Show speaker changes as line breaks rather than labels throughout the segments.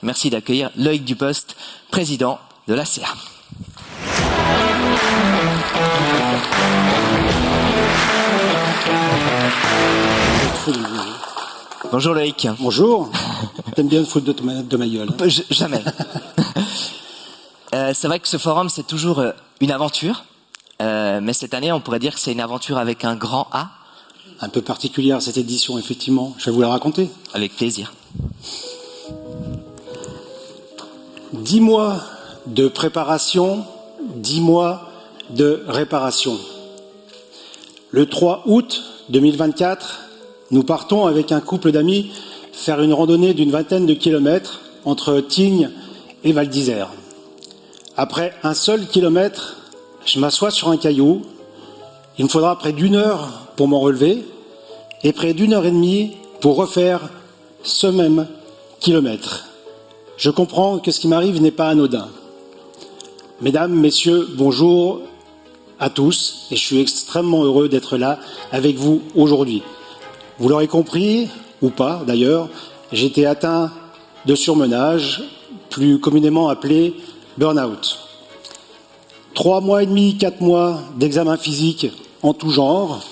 Merci d'accueillir Loïc Dupost, président de l'ACA. Bonjour Loïc.
Bonjour. T'aimes bien le foot de ma gueule, hein?
Jamais. C'est vrai que ce forum, c'est toujours une aventure. Mais cette année, on pourrait dire que c'est une aventure avec un grand A.
Un peu particulière cette édition, effectivement. Je vais vous la raconter.
Avec plaisir.
10 mois de préparation, 10 mois de réparation. Le 3 août 2024, nous partons avec un couple d'amis faire une randonnée d'une vingtaine de kilomètres entre Tignes et Val d'Isère. Après un seul kilomètre, je m'assois sur un caillou. Il me faudra près d'1 heure pour m'en relever et près d'1 heure et demie pour refaire ce même kilomètre. Je comprends que ce qui m'arrive n'est pas anodin. Mesdames, messieurs, bonjour à tous et je suis extrêmement heureux d'être là avec vous aujourd'hui. Vous l'aurez compris, ou pas d'ailleurs, j'ai été atteint de surmenage, plus communément appelé burn-out. 3 mois et demi, 4 mois d'examen physique en tout genre.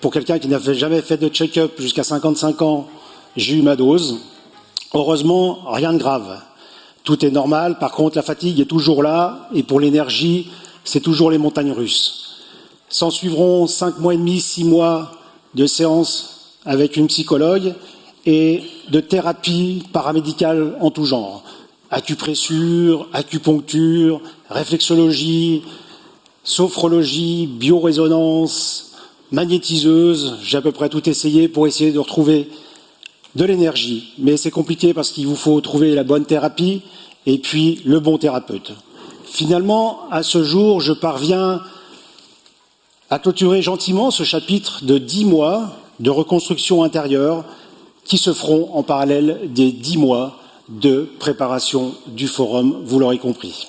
Pour quelqu'un qui n'avait jamais fait de check-up jusqu'à 55 ans, j'ai eu ma dose. Heureusement, rien de grave. Tout est normal. Par contre, la fatigue est toujours là. Et pour l'énergie, c'est toujours les montagnes russes. S'en suivront 5 mois et demi, 6 mois de séances avec une psychologue et de thérapie paramédicale en tout genre. Acupressure, acupuncture, réflexologie, sophrologie, biorésonance, magnétiseuse. J'ai à peu près tout essayé pour essayer de retrouver de l'énergie. Mais c'est compliqué parce qu'il vous faut trouver la bonne thérapie et puis le bon thérapeute. Finalement, à ce jour, je parviens à clôturer gentiment ce chapitre de 10 mois de reconstruction intérieure qui se feront en parallèle des 10 mois de préparation du forum, vous l'aurez compris.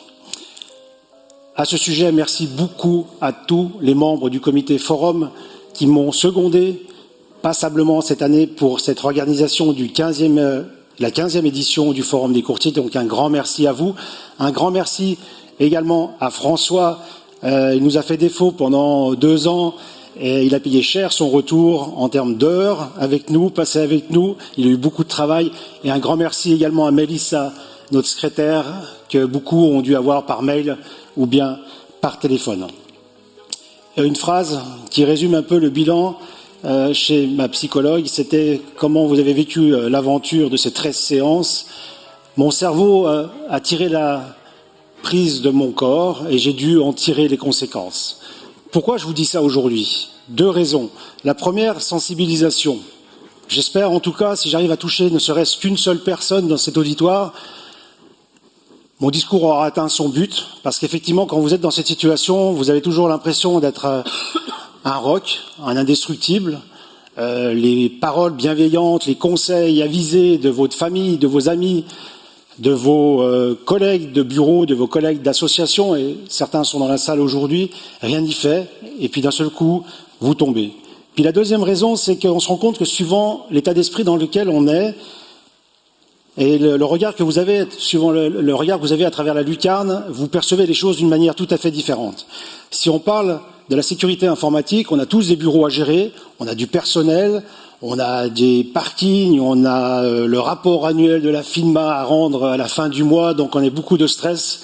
À ce sujet, merci beaucoup à tous les membres du comité forum qui m'ont secondé passablement cette année pour cette organisation du la 15e édition du forum des courtiers. Donc un grand merci à vous. Un grand merci également à François. Il nous a fait défaut pendant 2 ans et il a payé cher son retour en termes d'heures avec nous, passé avec nous. Il a eu beaucoup de travail. Et un grand merci également à Mélissa, notre secrétaire, que beaucoup ont dû avoir par mail ou bien par téléphone. Une phrase qui résume un peu le bilan chez ma psychologue, c'était comment vous avez vécu l'aventure de ces 13 séances. Mon cerveau a tiré la prise de mon corps et j'ai dû en tirer les conséquences. Pourquoi je vous dis ça aujourd'hui? 2 raisons. La première, sensibilisation. J'espère en tout cas, si j'arrive à toucher ne serait-ce qu'une seule personne dans cet auditoire, mon discours aura atteint son but, parce qu'effectivement, quand vous êtes dans cette situation, vous avez toujours l'impression d'être un roc, un indestructible. Les paroles bienveillantes, les conseils avisés de votre famille, de vos amis, de vos collègues de bureau, de vos collègues d'association, et certains sont dans la salle aujourd'hui, rien n'y fait, et puis d'un seul coup, vous tombez. Puis la deuxième raison, c'est qu'on se rend compte que suivant l'état d'esprit dans lequel on est, et le regard que vous avez, suivant le regard que vous avez à travers la lucarne, vous percevez les choses d'une manière tout à fait différente. Si on parle de la sécurité informatique, on a tous des bureaux à gérer, on a du personnel, on a des parkings, on a le rapport annuel de la FINMA à rendre à la fin du mois, donc on a beaucoup de stress.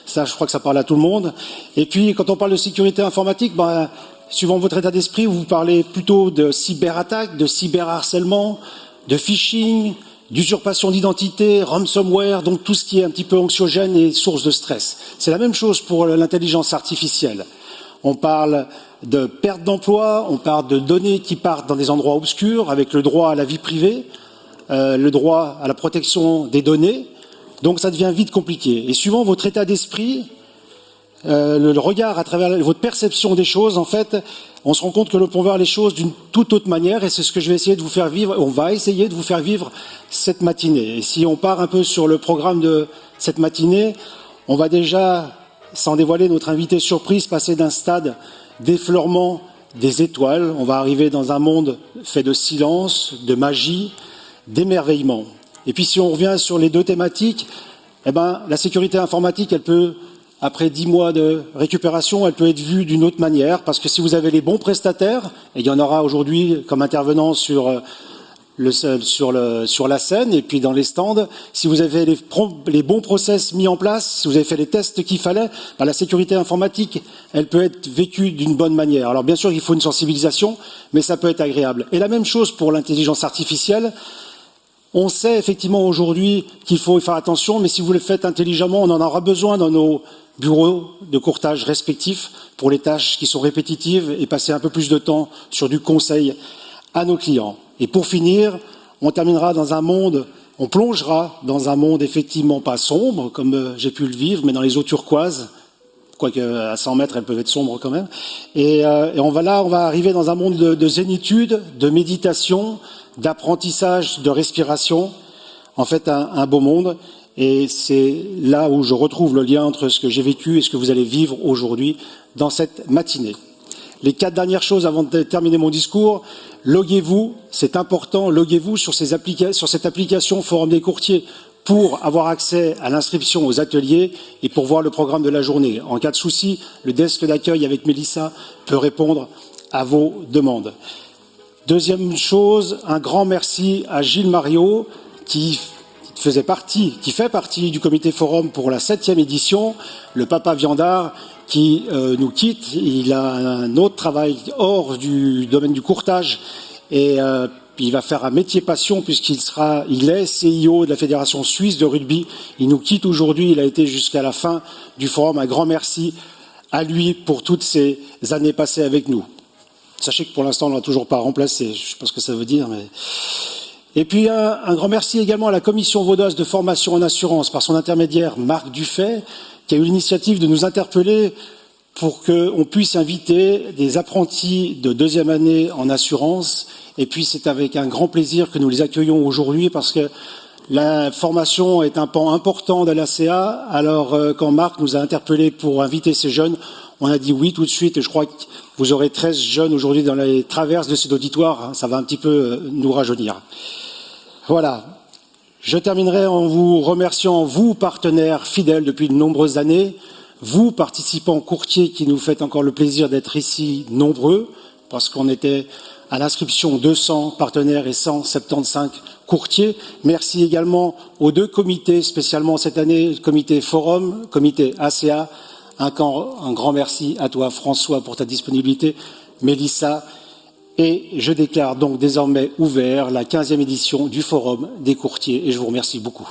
Ça, je crois que ça parle à tout le monde. Et puis, quand on parle de sécurité informatique, suivant votre état d'esprit, vous parlez plutôt de cyberattaque, de cyberharcèlement, de phishing, d'usurpation d'identité, ransomware, donc tout ce qui est un petit peu anxiogène et source de stress. C'est la même chose pour l'intelligence artificielle. On parle de perte d'emploi, on parle de données qui partent dans des endroits obscurs, avec le droit à la vie privée, le droit à la protection des données. Donc ça devient vite compliqué. Et suivant votre état d'esprit, le regard à travers votre perception des choses, en fait, on se rend compte que l'on peut voir les choses d'une toute autre manière, et c'est ce que je vais essayer de vous faire vivre. On va essayer de vous faire vivre cette matinée. Et si on part un peu sur le programme de cette matinée, on va déjà, sans dévoiler notre invité surprise, passer d'un stade d'effleurement des étoiles. On va arriver dans un monde fait de silence, de magie, d'émerveillement. Et puis si on revient sur les deux thématiques, eh ben, la sécurité informatique, elle peut, après 10 mois de récupération, elle peut être vue d'une autre manière, parce que si vous avez les bons prestataires, et il y en aura aujourd'hui comme intervenants sur la scène et puis dans les stands, si vous avez les bons process mis en place, si vous avez fait les tests qu'il fallait, ben la sécurité informatique, elle peut être vécue d'une bonne manière. Alors bien sûr, il faut une sensibilisation, mais ça peut être agréable. Et la même chose pour l'intelligence artificielle. On sait effectivement aujourd'hui qu'il faut y faire attention, mais si vous le faites intelligemment, on en aura besoin dans nos bureaux de courtage respectifs pour les tâches qui sont répétitives et passer un peu plus de temps sur du conseil à nos clients. Et pour finir, on terminera dans un monde, on plongera dans un monde effectivement pas sombre, comme j'ai pu le vivre, mais dans les eaux turquoises, quoique à 100 mètres, elles peuvent être sombres quand même. Et on va arriver dans un monde de zénitude, de méditation, d'apprentissage, de respiration. En fait, un beau monde. Et c'est là où je retrouve le lien entre ce que j'ai vécu et ce que vous allez vivre aujourd'hui dans cette matinée. Les 4 dernières choses avant de terminer mon discours. Loguez-vous, c'est important, loguez-vous sur cette application Forum des courtiers pour avoir accès à l'inscription aux ateliers et pour voir le programme de la journée. En cas de souci, le desk d'accueil avec Mélissa peut répondre à vos demandes. Deuxième chose, un grand merci à Gilles Mariot qui fait partie du comité Forum pour la 7e édition, le papa viandard qui nous quitte. Il a un autre travail hors du domaine du courtage et il va faire un métier passion il est CIO de la Fédération Suisse de rugby. Il nous quitte aujourd'hui, il a été jusqu'à la fin du forum. Un grand merci à lui pour toutes ces années passées avec nous. Sachez que pour l'instant, on ne l'a toujours pas remplacé, je ne sais pas ce que ça veut dire, mais... Et puis un grand merci également à la Commission vaudoise de formation en assurance, par son intermédiaire Marc Dufay, qui a eu l'initiative de nous interpeller pour qu'on puisse inviter des apprentis de 2e année en assurance. Et puis c'est avec un grand plaisir que nous les accueillons aujourd'hui, parce que la formation est un pan important de l'ACA. Alors quand Marc nous a interpellés pour inviter ces jeunes, on a dit oui tout de suite, et je crois que vous aurez 13 jeunes aujourd'hui dans les traverses de cet auditoire. Ça va un petit peu nous rajeunir. Voilà. Je terminerai en vous remerciant, vous, partenaires fidèles depuis de nombreuses années, vous, participants courtiers qui nous faites encore le plaisir d'être ici nombreux, parce qu'on était à l'inscription 200 partenaires et 175 courtiers. Merci également aux 2 comités, spécialement cette année, comité Forum, comité ACA. Un grand merci à toi, François, pour ta disponibilité, Mélissa. Et je déclare donc désormais ouvert la 15e édition du Forum des courtiers. Et je vous remercie beaucoup.